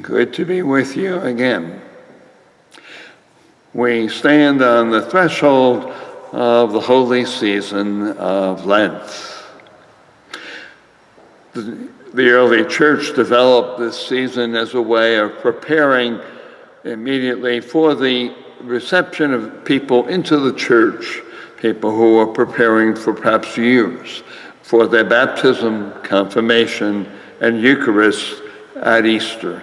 Good to be with you again. We stand on the threshold of the holy season of Lent. The early church developed this season as a way of preparing immediately for the reception of people into the church, people who are preparing for perhaps years for their baptism, confirmation, and Eucharist at Easter.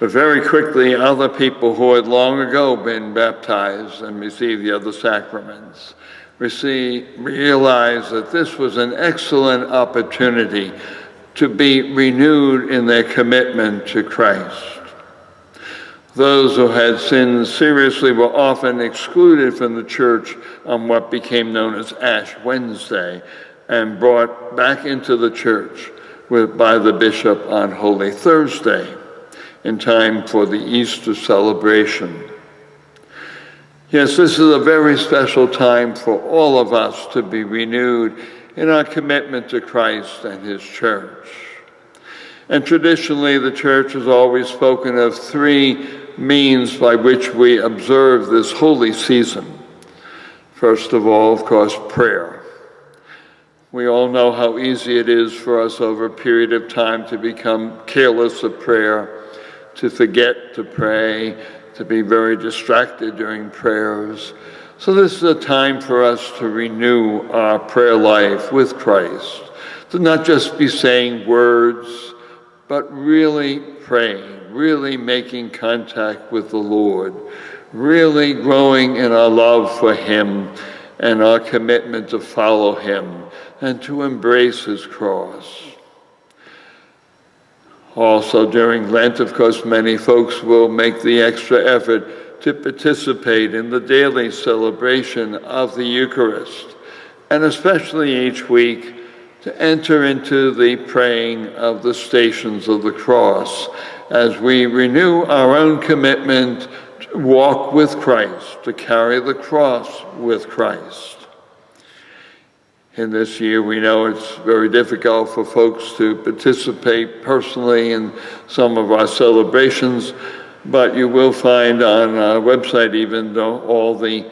But very quickly, other people who had long ago been baptized and received the other sacraments realized that this was an excellent opportunity to be renewed in their commitment to Christ. Those who had sinned seriously were often excluded from the church on what became known as Ash Wednesday and brought back into the church by the bishop on Holy Thursday, in time for the Easter celebration. Yes, this is a very special time for all of us to be renewed in our commitment to Christ and his church. And traditionally, the church has always spoken of three means by which we observe this holy season. First of all, of course, prayer. We all know how easy it is for us over a period of time to become careless of prayer, to forget to pray, to be very distracted during prayers. So this is a time for us to renew our prayer life with Christ, to not just be saying words, but really praying, really making contact with the Lord, really growing in our love for him and our commitment to follow him and to embrace his cross. Also during Lent, of course, many folks will make the extra effort to participate in the daily celebration of the Eucharist, and especially each week to enter into the praying of the Stations of the Cross as we renew our own commitment to walk with Christ, to carry the cross with Christ. In this year, we know it's very difficult for folks to participate personally in some of our celebrations, but you will find on our website even though all the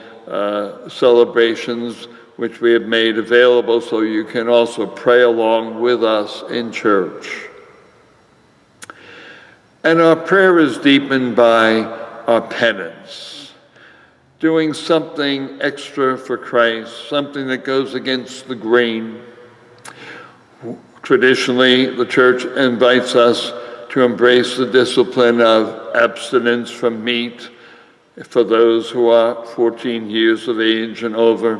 celebrations which we have made available so you can also pray along with us in church. And our prayer is deepened by our penance. Doing something extra for Christ, something that goes against the grain. Traditionally, the church invites us to embrace the discipline of abstinence from meat for those who are 14 years of age and over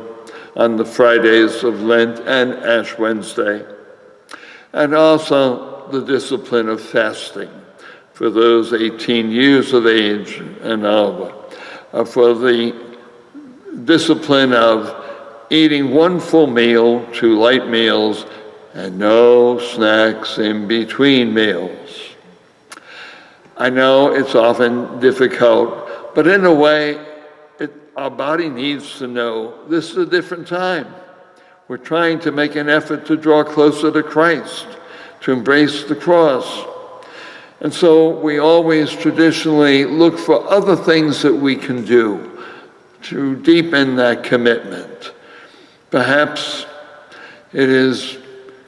on the Fridays of Lent and Ash Wednesday. And also the discipline of fasting for those 18 years of age and over. For the discipline of eating one full meal, 2 light meals, and no snacks in between meals. I know it's often difficult, but in a way, our body needs to know this is a different time. We're trying to make an effort to draw closer to Christ, to embrace the cross. And so we always traditionally look for other things that we can do to deepen that commitment. Perhaps it is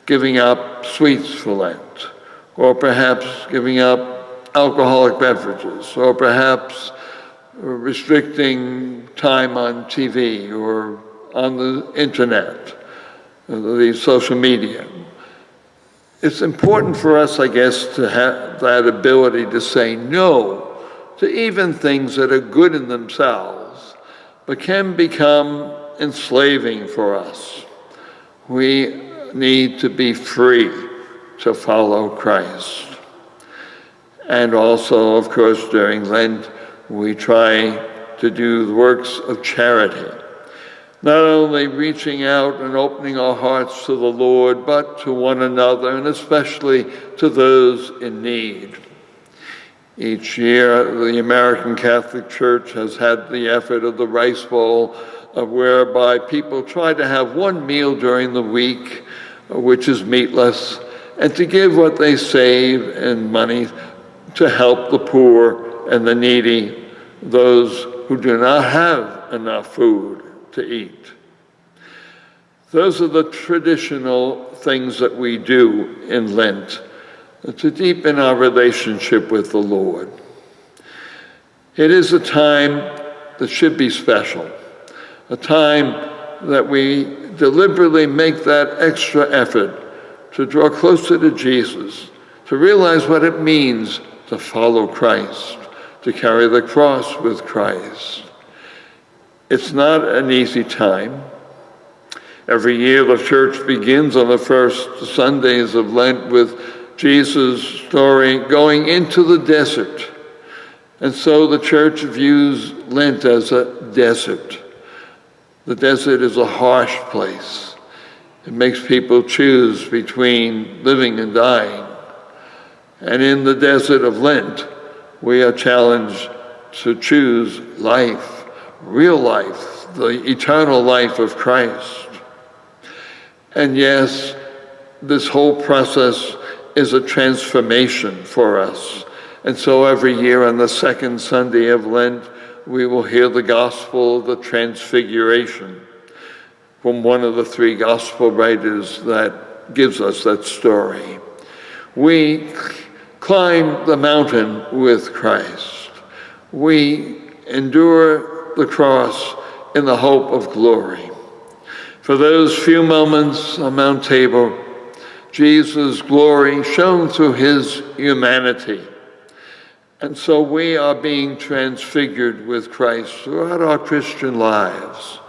giving up sweets for Lent, or perhaps giving up alcoholic beverages, or perhaps restricting time on TV or on the internet, the social media. It's important for us, I guess, to have that ability to say no to even things that are good in themselves, but can become enslaving for us. We need to be free to follow Christ. And also, of course, during Lent, we try to do the works of charity. Not only reaching out and opening our hearts to the Lord, but to one another, and especially to those in need. Each year, the American Catholic Church has had the effort of the Rice Bowl, whereby people try to have one meal during the week, which is meatless, and to give what they save in money to help the poor and the needy, those who do not have enough food to eat. Those are the traditional things that we do in Lent to deepen our relationship with the Lord. It is a time that should be special, a time that we deliberately make that extra effort to draw closer to Jesus, to realize what it means to follow Christ, to carry the cross with Christ. It's not an easy time. Every year the church begins on the first Sundays of Lent with Jesus' story going into the desert. And so the church views Lent as a desert. The desert is a harsh place. It makes people choose between living and dying. And in the desert of Lent, we are challenged to choose life, real life, the eternal life of Christ. And yes, this whole process is a transformation for us. And so every year on the second Sunday of Lent, we will hear the gospel of the Transfiguration from one of the three gospel writers that gives us that story. We climb the mountain with Christ. We endure the cross in the hope of glory. For those few moments on Mount Tabor, Jesus' glory shone through his humanity. And so we are being transfigured with Christ throughout our Christian lives.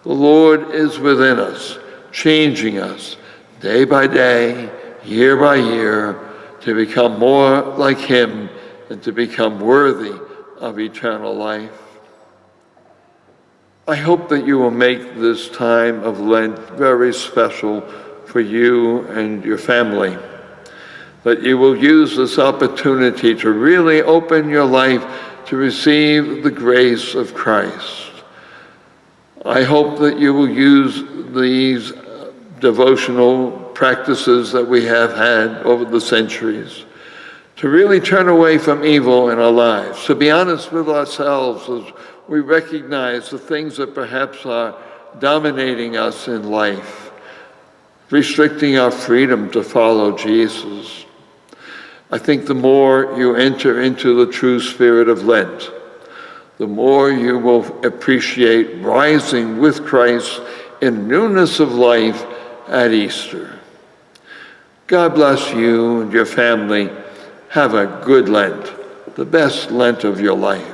The Lord is within us, changing us day by day, year by year, to become more like him and to become worthy of eternal life. I hope that you will make this time of Lent very special for you and your family, that you will use this opportunity to really open your life to receive the grace of Christ. I hope that you will use these devotional practices that we have had over the centuries to really turn away from evil in our lives, to be honest with ourselves as we recognize the things that perhaps are dominating us in life, restricting our freedom to follow Jesus. I think the more you enter into the true spirit of Lent, the more you will appreciate rising with Christ in newness of life at Easter. God bless you and your family. Have a good Lent, the best Lent of your life.